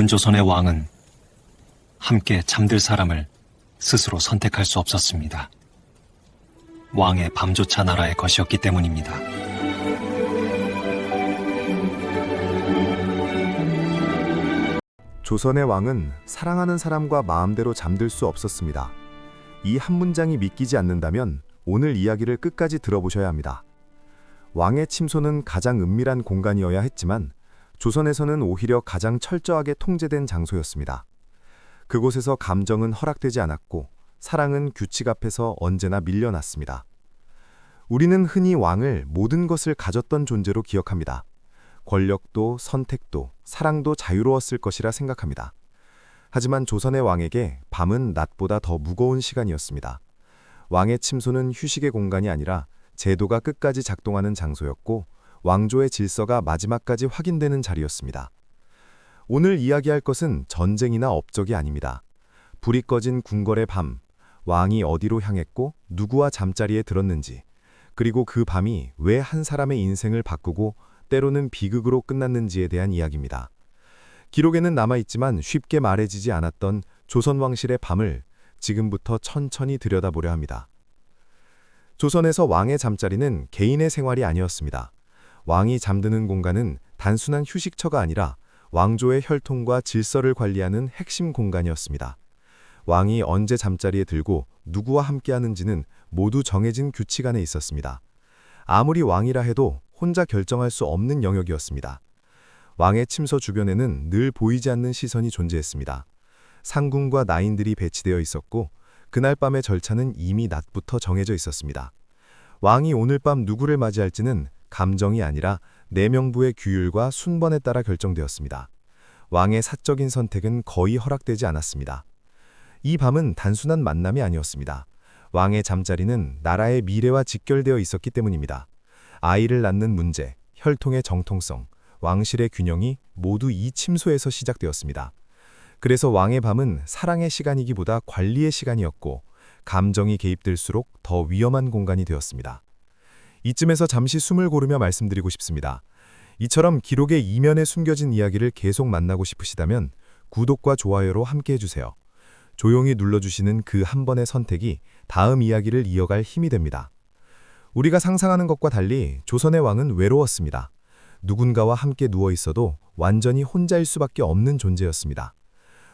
조선의 왕은 함께 잠들 사람을 스스로 선택할 수 없었습니다. 왕의 밤조차 나라의 것이었기 때문입니다. 조선의 왕은 사랑하는 사람과 마음대로 잠들 수 없었습니다. 이 한 문장이 믿기지 않는다면 오늘 이야기를 끝까지 들어보셔야 합니다. 왕의 침소는 가장 은밀한 공간이어야 했지만 조선에서는 오히려 가장 철저하게 통제된 장소였습니다. 그곳에서 감정은 허락되지 않았고 사랑은 규칙 앞에서 언제나 밀려났습니다. 우리는 흔히 왕을 모든 것을 가졌던 존재로 기억합니다. 권력도 선택도 사랑도 자유로웠을 것이라 생각합니다. 하지만 조선의 왕에게 밤은 낮보다 더 무거운 시간이었습니다. 왕의 침소는 휴식의 공간이 아니라 제도가 끝까지 작동하는 장소였고 왕조의 질서가 마지막까지 확인되는 자리였습니다. 오늘 이야기할 것은 전쟁이나 업적이 아닙니다. 불이 꺼진 궁궐의 밤, 왕이 어디로 향했고 누구와 잠자리에 들었는지, 그리고 그 밤이 왜 한 사람의 인생을 바꾸고 때로는 비극으로 끝났는지에 대한 이야기입니다. 기록에는 남아있지만 쉽게 말해지지 않았던 조선 왕실의 밤을 지금부터 천천히 들여다보려 합니다. 조선에서 왕의 잠자리는 개인의 생활이 아니었습니다. 왕이 잠드는 공간은 단순한 휴식처가 아니라 왕조의 혈통과 질서를 관리하는 핵심 공간이었습니다. 왕이 언제 잠자리에 들고 누구와 함께하는지는 모두 정해진 규칙 안에 있었습니다. 아무리 왕이라 해도 혼자 결정할 수 없는 영역이었습니다. 왕의 침소 주변에는 늘 보이지 않는 시선이 존재했습니다. 상궁과 나인들이 배치되어 있었고 그날 밤의 절차는 이미 낮부터 정해져 있었습니다. 왕이 오늘 밤 누구를 맞이할지는 감정이 아니라 내명부의 규율과 순번에 따라 결정되었습니다. 왕의 사적인 선택은 거의 허락되지 않았습니다. 이 밤은 단순한 만남이 아니었습니다. 왕의 잠자리는 나라의 미래와 직결되어 있었기 때문입니다. 아이를 낳는 문제, 혈통의 정통성, 왕실의 균형이 모두 이 침소에서 시작되었습니다. 그래서 왕의 밤은 사랑의 시간이기보다 관리의 시간이었고 감정이 개입될수록 더 위험한 공간이 되었습니다. 이쯤에서 잠시 숨을 고르며 말씀드리고 싶습니다. 이처럼 기록의 이면에 숨겨진 이야기를 계속 만나고 싶으시다면 구독과 좋아요로 함께 해주세요. 조용히 눌러주시는 그 한 번의 선택이 다음 이야기를 이어갈 힘이 됩니다. 우리가 상상하는 것과 달리 조선의 왕은 외로웠습니다. 누군가와 함께 누워있어도 완전히 혼자일 수밖에 없는 존재였습니다.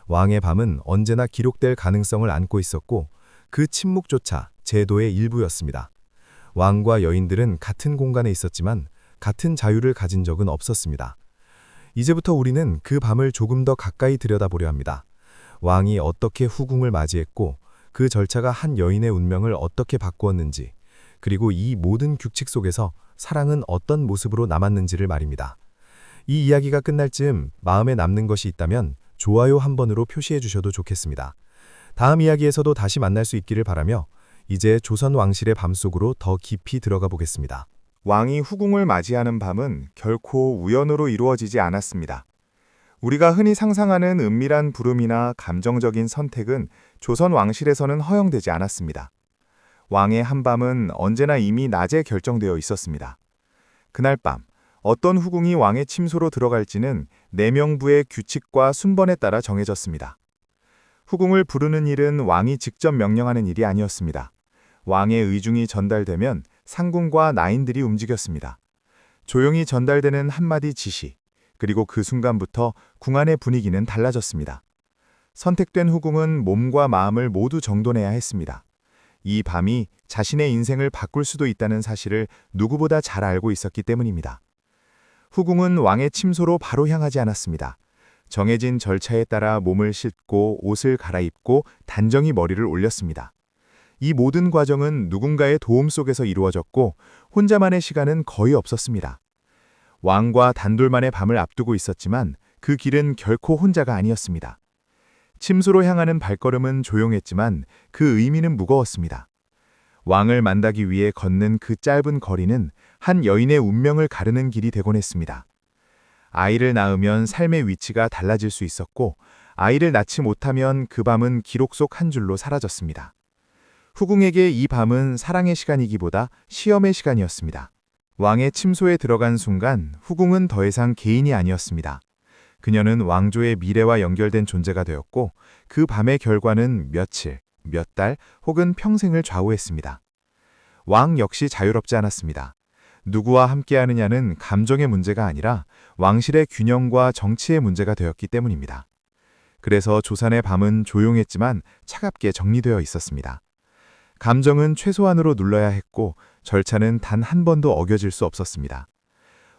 왕의 밤은 언제나 기록될 가능성을 안고 있었고 그 침묵조차 제도의 일부였습니다. 왕과 여인들은 같은 공간에 있었지만 같은 자유를 가진 적은 없었습니다. 이제부터 우리는 그 밤을 조금 더 가까이 들여다보려 합니다. 왕이 어떻게 후궁을 맞이했고 그 절차가 한 여인의 운명을 어떻게 바꾸었는지, 그리고 이 모든 규칙 속에서 사랑은 어떤 모습으로 남았는지를 말입니다. 이 이야기가 끝날 즈음 마음에 남는 것이 있다면 좋아요 한 번으로 표시해 주셔도 좋겠습니다. 다음 이야기에서도 다시 만날 수 있기를 바라며 이제 조선 왕실의 밤 속으로 더 깊이 들어가 보겠습니다. 왕이 후궁을 맞이하는 밤은 결코 우연으로 이루어지지 않았습니다. 우리가 흔히 상상하는 은밀한 부름이나 감정적인 선택은 조선 왕실에서는 허용되지 않았습니다. 왕의 한밤은 언제나 이미 낮에 결정되어 있었습니다. 그날 밤, 어떤 후궁이 왕의 침소로 들어갈지는 내명부의 규칙과 순번에 따라 정해졌습니다. 후궁을 부르는 일은 왕이 직접 명령하는 일이 아니었습니다. 왕의 의중이 전달되면 상궁과 나인들이 움직였습니다. 조용히 전달되는 한마디 지시, 그리고 그 순간부터 궁 안의 분위기는 달라졌습니다. 선택된 후궁은 몸과 마음을 모두 정돈해야 했습니다. 이 밤이 자신의 인생을 바꿀 수도 있다는 사실을 누구보다 잘 알고 있었기 때문입니다. 후궁은 왕의 침소로 바로 향하지 않았습니다. 정해진 절차에 따라 몸을 씻고 옷을 갈아입고 단정히 머리를 올렸습니다. 이 모든 과정은 누군가의 도움 속에서 이루어졌고 혼자만의 시간은 거의 없었습니다. 왕과 단둘만의 밤을 앞두고 있었지만 그 길은 결코 혼자가 아니었습니다. 침소로 향하는 발걸음은 조용했지만 그 의미는 무거웠습니다. 왕을 만나기 위해 걷는 그 짧은 거리는 한 여인의 운명을 가르는 길이 되곤 했습니다. 아이를 낳으면 삶의 위치가 달라질 수 있었고 아이를 낳지 못하면 그 밤은 기록 속 한 줄로 사라졌습니다. 후궁에게 이 밤은 사랑의 시간이기보다 시험의 시간이었습니다. 왕의 침소에 들어간 순간 후궁은 더 이상 개인이 아니었습니다. 그녀는 왕조의 미래와 연결된 존재가 되었고 그 밤의 결과는 며칠, 몇 달 혹은 평생을 좌우했습니다. 왕 역시 자유롭지 않았습니다. 누구와 함께하느냐는 감정의 문제가 아니라 왕실의 균형과 정치의 문제가 되었기 때문입니다. 그래서 조선의 밤은 조용했지만 차갑게 정리되어 있었습니다. 감정은 최소한으로 눌러야 했고 절차는 단 한 번도 어겨질 수 없었습니다.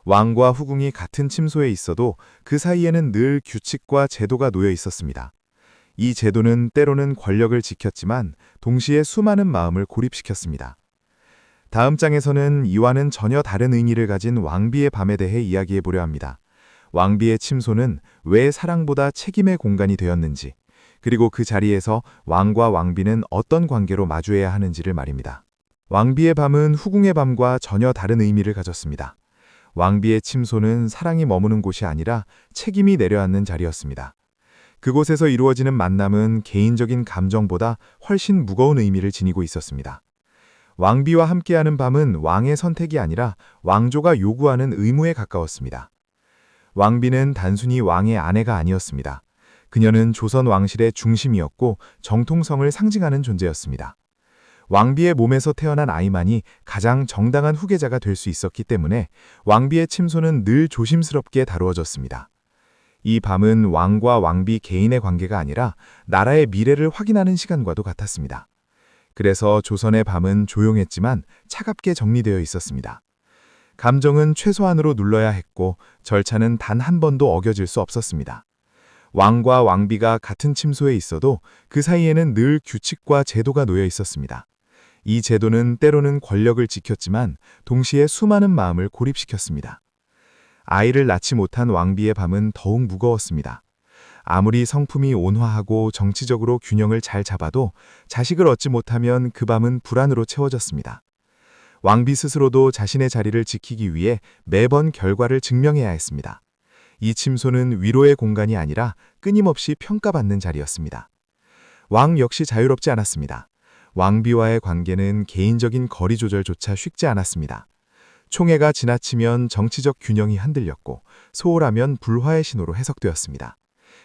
왕과 후궁이 같은 침소에 있어도 그 사이에는 늘 규칙과 제도가 놓여 있었습니다. 이 제도는 때로는 권력을 지켰지만 동시에 수많은 마음을 고립시켰습니다. 다음 장에서는 이와는 전혀 다른 의미를 가진 왕비의 밤에 대해 이야기해 보려 합니다. 왕비의 침소는 왜 사랑보다 책임의 공간이 되었는지, 그리고 그 자리에서 왕과 왕비는 어떤 관계로 마주해야 하는지를 말입니다. 왕비의 밤은 후궁의 밤과 전혀 다른 의미를 가졌습니다. 왕비의 침소는 사랑이 머무는 곳이 아니라 책임이 내려앉는 자리였습니다. 그곳에서 이루어지는 만남은 개인적인 감정보다 훨씬 무거운 의미를 지니고 있었습니다. 왕비와 함께하는 밤은 왕의 선택이 아니라 왕조가 요구하는 의무에 가까웠습니다. 왕비는 단순히 왕의 아내가 아니었습니다. 그녀는 조선 왕실의 중심이었고 정통성을 상징하는 존재였습니다. 왕비의 몸에서 태어난 아이만이 가장 정당한 후계자가 될 수 있었기 때문에 왕비의 침소는 늘 조심스럽게 다루어졌습니다. 이 밤은 왕과 왕비 개인의 관계가 아니라 나라의 미래를 확인하는 시간과도 같았습니다. 그래서 조선의 밤은 조용했지만 차갑게 정리되어 있었습니다. 감정은 최소한으로 눌러야 했고 절차는 단 한 번도 어겨질 수 없었습니다. 왕과 왕비가 같은 침소에 있어도 그 사이에는 늘 규칙과 제도가 놓여 있었습니다. 이 제도는 때로는 권력을 지켰지만 동시에 수많은 마음을 고립시켰습니다. 아이를 낳지 못한 왕비의 밤은 더욱 무거웠습니다. 아무리 성품이 온화하고 정치적으로 균형을 잘 잡아도 자식을 얻지 못하면 그 밤은 불안으로 채워졌습니다. 왕비 스스로도 자신의 자리를 지키기 위해 매번 결과를 증명해야 했습니다. 이 침소는 위로의 공간이 아니라 끊임없이 평가받는 자리였습니다. 왕 역시 자유롭지 않았습니다. 왕비와의 관계는 개인적인 거리 조절조차 쉽지 않았습니다. 총애가 지나치면 정치적 균형이 흔들렸고 소홀하면 불화의 신호로 해석되었습니다.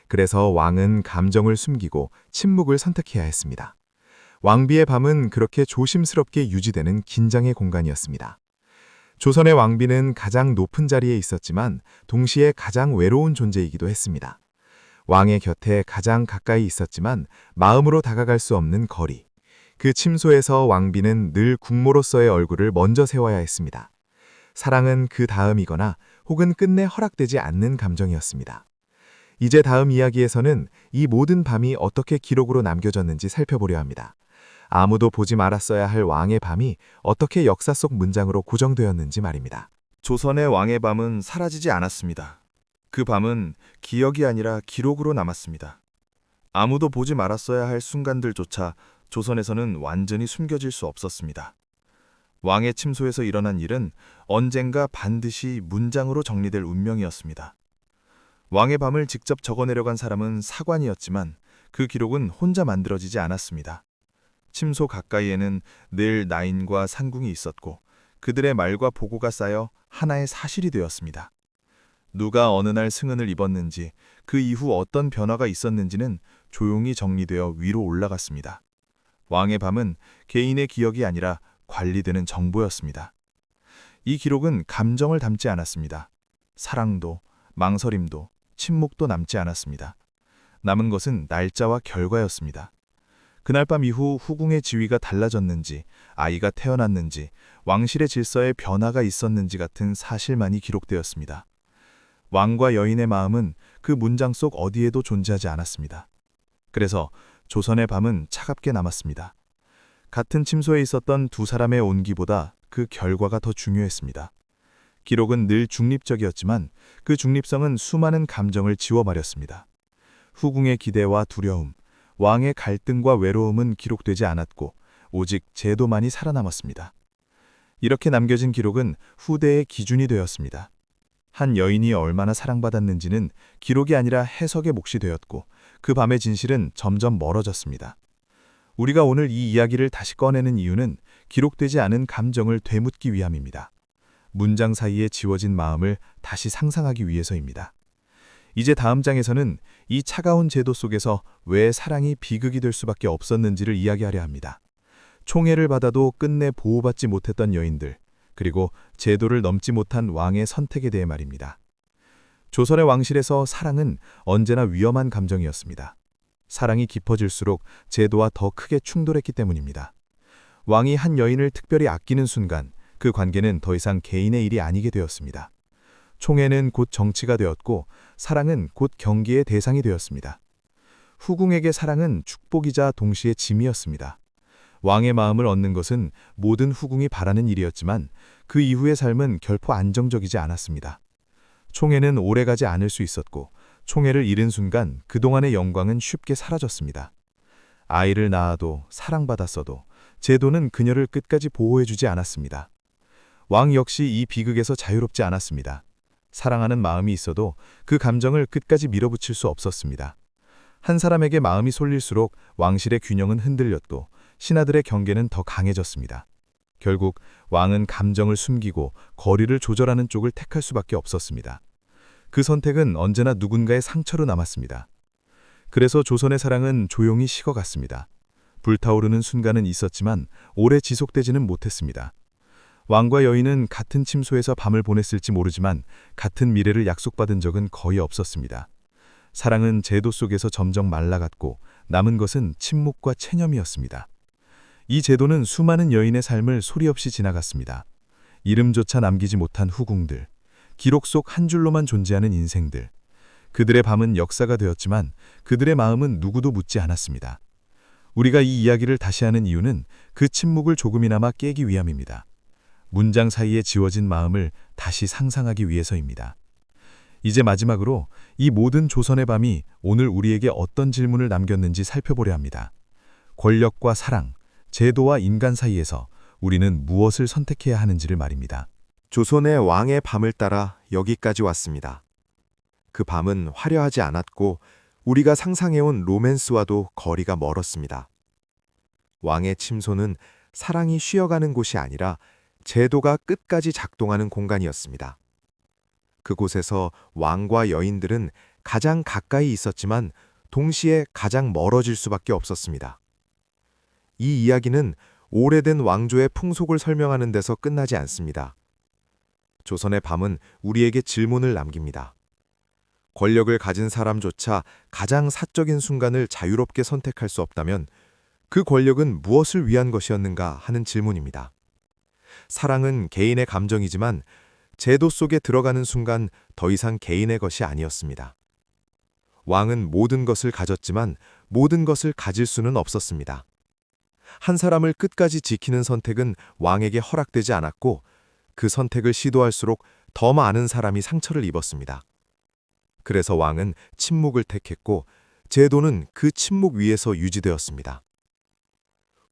그래서 왕은 감정을 숨기고 침묵을 선택해야 했습니다. 왕비의 밤은 그렇게 조심스럽게 유지되는 긴장의 공간이었습니다. 조선의 왕비는 가장 높은 자리에 있었지만 동시에 가장 외로운 존재이기도 했습니다. 왕의 곁에 가장 가까이 있었지만 마음으로 다가갈 수 없는 거리. 그 침소에서 왕비는 늘 국모로서의 얼굴을 먼저 세워야 했습니다. 사랑은 그 다음이거나 혹은 끝내 허락되지 않는 감정이었습니다. 이제 다음 이야기에서는 이 모든 밤이 어떻게 기록으로 남겨졌는지 살펴보려 합니다. 아무도 보지 말았어야 할 왕의 밤이 어떻게 역사 속 문장으로 고정되었는지 말입니다. 조선의 왕의 밤은 사라지지 않았습니다. 그 밤은 기억이 아니라 기록으로 남았습니다. 아무도 보지 말았어야 할 순간들조차 조선에서는 완전히 숨겨질 수 없었습니다. 왕의 침소에서 일어난 일은 언젠가 반드시 문장으로 정리될 운명이었습니다. 왕의 밤을 직접 적어내려간 사람은 사관이었지만 그 기록은 혼자 만들어지지 않았습니다. 침소 가까이에는 늘 나인과 상궁이 있었고 그들의 말과 보고가 쌓여 하나의 사실이 되었습니다. 누가 어느 날 승은을 입었는지 그 이후 어떤 변화가 있었는지는 조용히 정리되어 위로 올라갔습니다. 왕의 밤은 개인의 기억이 아니라 관리되는 정보였습니다. 이 기록은 감정을 담지 않았습니다. 사랑도, 망설임도, 침묵도 남지 않았습니다. 남은 것은 날짜와 결과였습니다. 그날 밤 이후 후궁의 지위가 달라졌는지, 아이가 태어났는지, 왕실의 질서에 변화가 있었는지 같은 사실만이 기록되었습니다. 왕과 여인의 마음은 그 문장 속 어디에도 존재하지 않았습니다. 그래서 조선의 밤은 차갑게 남았습니다. 같은 침소에 있었던 두 사람의 온기보다 그 결과가 더 중요했습니다. 기록은 늘 중립적이었지만 그 중립성은 수많은 감정을 지워버렸습니다. 후궁의 기대와 두려움, 왕의 갈등과 외로움은 기록되지 않았고 오직 제도만이 살아남았습니다. 이렇게 남겨진 기록은 후대의 기준이 되었습니다. 한 여인이 얼마나 사랑받았는지는 기록이 아니라 해석의 몫이 되었고 그 밤의 진실은 점점 멀어졌습니다. 우리가 오늘 이 이야기를 다시 꺼내는 이유는 기록되지 않은 감정을 되묻기 위함입니다. 문장 사이에 지워진 마음을 다시 상상하기 위해서입니다. 이제 다음 장에서는 이 차가운 제도 속에서 왜 사랑이 비극이 될 수밖에 없었는지를 이야기하려 합니다. 총애를 받아도 끝내 보호받지 못했던 여인들, 그리고 제도를 넘지 못한 왕의 선택에 대해 말입니다. 조선의 왕실에서 사랑은 언제나 위험한 감정이었습니다. 사랑이 깊어질수록 제도와 더 크게 충돌했기 때문입니다. 왕이 한 여인을 특별히 아끼는 순간 그 관계는 더 이상 개인의 일이 아니게 되었습니다. 총애는 곧 정치가 되었고 사랑은 곧 경기의 대상이 되었습니다. 후궁에게 사랑은 축복이자 동시에 짐이었습니다. 왕의 마음을 얻는 것은 모든 후궁이 바라는 일이었지만 그 이후의 삶은 결코 안정적이지 않았습니다. 총애는 오래가지 않을 수 있었고 총애를 잃은 순간 그동안의 영광은 쉽게 사라졌습니다. 아이를 낳아도 사랑받았어도 제도는 그녀를 끝까지 보호해주지 않았습니다. 왕 역시 이 비극에서 자유롭지 않았습니다. 사랑하는 마음이 있어도 그 감정을 끝까지 밀어붙일 수 없었습니다. 한 사람에게 마음이 쏠릴수록 왕실의 균형은 흔들렸고 신하들의 경계는 더 강해졌습니다. 결국 왕은 감정을 숨기고 거리를 조절하는 쪽을 택할 수밖에 없었습니다. 그 선택은 언제나 누군가의 상처로 남았습니다. 그래서 조선의 사랑은 조용히 식어갔습니다. 불타오르는 순간은 있었지만 오래 지속되지는 못했습니다. 왕과 여인은 같은 침소에서 밤을 보냈을지 모르지만 같은 미래를 약속받은 적은 거의 없었습니다. 사랑은 제도 속에서 점점 말라갔고 남은 것은 침묵과 체념이었습니다. 이 제도는 수많은 여인의 삶을 소리 없이 지나갔습니다. 이름조차 남기지 못한 후궁들, 기록 속 한 줄로만 존재하는 인생들. 그들의 밤은 역사가 되었지만 그들의 마음은 누구도 묻지 않았습니다. 우리가 이 이야기를 다시 하는 이유는 그 침묵을 조금이나마 깨기 위함입니다. 문장 사이에 지워진 마음을 다시 상상하기 위해서입니다. 이제 마지막으로 이 모든 조선의 밤이 오늘 우리에게 어떤 질문을 남겼는지 살펴보려 합니다. 권력과 사랑, 제도와 인간 사이에서 우리는 무엇을 선택해야 하는지를 말입니다. 조선의 왕의 밤을 따라 여기까지 왔습니다. 그 밤은 화려하지 않았고 우리가 상상해온 로맨스와도 거리가 멀었습니다. 왕의 침소는 사랑이 쉬어가는 곳이 아니라 제도가 끝까지 작동하는 공간이었습니다. 그곳에서 왕과 여인들은 가장 가까이 있었지만 동시에 가장 멀어질 수밖에 없었습니다. 이 이야기는 오래된 왕조의 풍속을 설명하는 데서 끝나지 않습니다. 조선의 밤은 우리에게 질문을 남깁니다. 권력을 가진 사람조차 가장 사적인 순간을 자유롭게 선택할 수 없다면 그 권력은 무엇을 위한 것이었는가 하는 질문입니다. 사랑은 개인의 감정이지만 제도 속에 들어가는 순간 더 이상 개인의 것이 아니었습니다. 왕은 모든 것을 가졌지만 모든 것을 가질 수는 없었습니다. 한 사람을 끝까지 지키는 선택은 왕에게 허락되지 않았고 그 선택을 시도할수록 더 많은 사람이 상처를 입었습니다. 그래서 왕은 침묵을 택했고 제도는 그 침묵 위에서 유지되었습니다.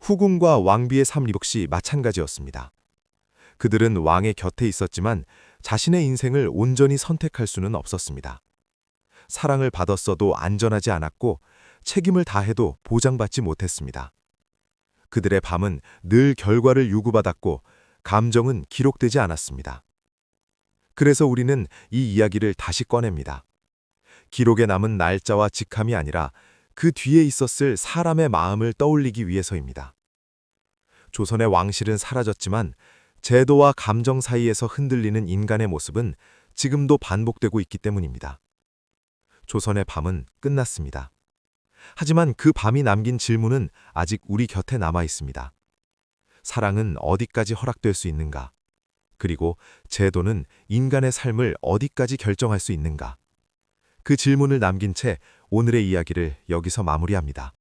후궁과 왕비의 삶 역시 마찬가지였습니다. 그들은 왕의 곁에 있었지만 자신의 인생을 온전히 선택할 수는 없었습니다. 사랑을 받았어도 안전하지 않았고 책임을 다해도 보장받지 못했습니다. 그들의 밤은 늘 결과를 요구받았고 감정은 기록되지 않았습니다. 그래서 우리는 이 이야기를 다시 꺼냅니다. 기록에 남은 날짜와 직함이 아니라 그 뒤에 있었을 사람의 마음을 떠올리기 위해서입니다. 조선의 왕실은 사라졌지만 제도와 감정 사이에서 흔들리는 인간의 모습은 지금도 반복되고 있기 때문입니다. 조선의 밤은 끝났습니다. 하지만 그 밤이 남긴 질문은 아직 우리 곁에 남아 있습니다. 사랑은 어디까지 허락될 수 있는가? 그리고 제도는 인간의 삶을 어디까지 결정할 수 있는가? 그 질문을 남긴 채 오늘의 이야기를 여기서 마무리합니다.